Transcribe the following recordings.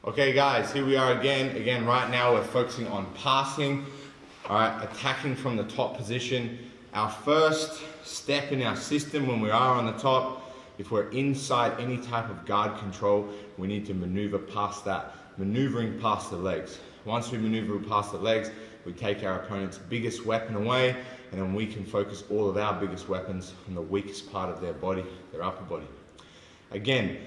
Okay guys, here we are again. Again, right now we're focusing on passing, all right, attacking from the top position. Our first step in our system when we are on the top, if we're inside any type of guard control, we need to maneuver past that, maneuvering past the legs. Once we maneuver past the legs, we take our opponent's biggest weapon away, and then we can focus all of our biggest weapons on the weakest part of their body, their upper body. Again,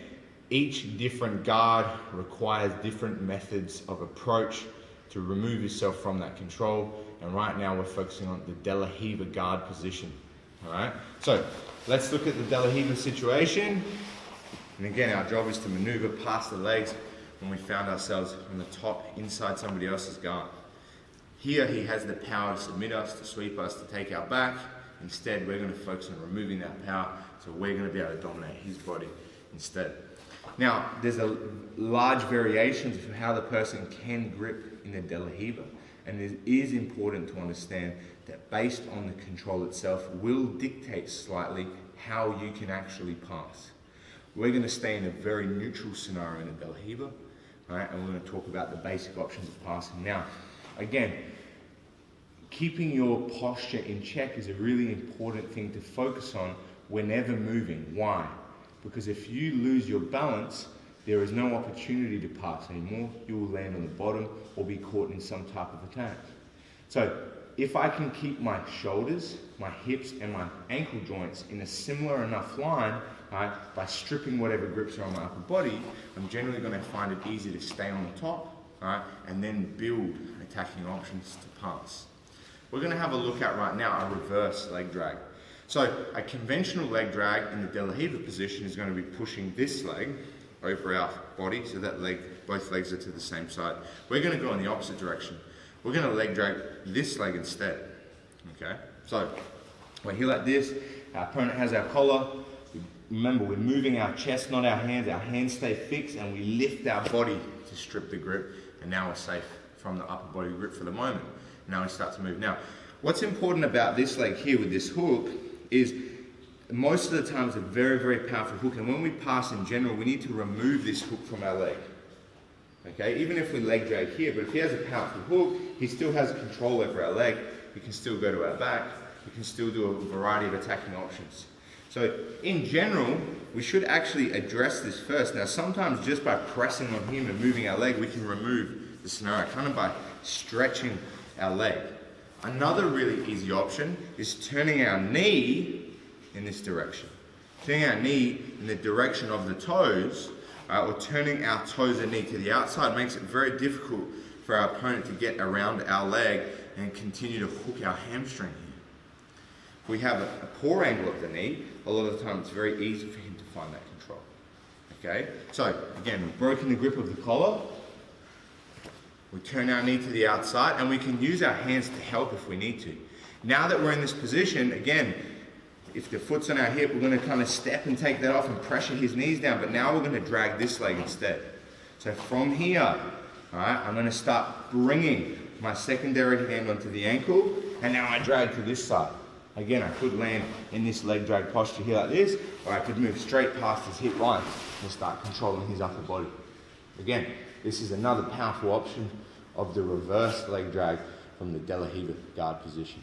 each different guard requires different methods of approach to remove yourself from that control. And right now we're focusing on the De La Riva guard position. All right, so let's look at the De La Riva situation. And again, our job is to maneuver past the legs when we found ourselves on the top inside somebody else's guard. Here he has the power to submit us, to sweep us, to take our back. Instead, we're going to focus on removing that power, so we're going to be able to dominate his body instead. Now, there's a large variations of how the person can grip in the De La Riva, and it is important to understand that based on the control itself will dictate slightly how you can actually pass. We're going to stay in a very neutral scenario in the De La Riva, right? And we're going to talk about the basic options of passing. Now, again, keeping your posture in check is a really important thing to focus on whenever moving. Why? Because if you lose your balance, there is no opportunity to pass anymore. You will land on the bottom or be caught in some type of attack. So if I can keep my shoulders, my hips, and my ankle joints in a similar enough line, right, by stripping whatever grips are on my upper body, I'm generally going to find it easy to stay on the top, right, and then build attacking options to pass. We're going to have a look at right now a reverse leg drag. So a conventional leg drag in the De La Riva position is going to be pushing this leg over our body, so that leg, both legs are to the same side. We're going to go in the opposite direction. We're going to leg drag this leg instead. Okay, so we're here like this. Our opponent has our collar. Remember, we're moving our chest, not our hands. Our hands stay fixed, and we lift our body to strip the grip. And now we're safe from the upper body grip for the moment. Now we start to move. Now, what's important about this leg here with this hook is most of the time it's a very, very powerful hook, and when we pass in general, we need to remove this hook from our leg. Okay, even if we leg drag here, but if he has a powerful hook, he still has control over our leg. We can still go to our back. We can still do a variety of attacking options. So in general, we should actually address this first. Now, sometimes just by pressing on him and moving our leg, we can remove the scenario, kind of by stretching our leg. Another really easy option is turning our knee in this direction. Turning our knee in the direction of the toes, or turning our toes and knee to the outside makes it very difficult for our opponent to get around our leg and continue to hook our hamstring here. If we have a poor angle of the knee, a lot of the time it's very easy for him to find that control. Okay, so again, we've broken the grip of the collar. We turn our knee to the outside, and we can use our hands to help if we need to. Now that we're in this position, again, if the foot's on our hip, we're going to kind of step and take that off and pressure his knees down, but now we're going to drag this leg instead. So from here, all right, I'm going to start bringing my secondary hand onto the ankle, and now I drag to this side. Again, I could land in this leg drag posture here like this, or I could move straight past his hip line and start controlling his upper body. Again, this is another powerful option of the reverse leg drag from the De La Riva guard position.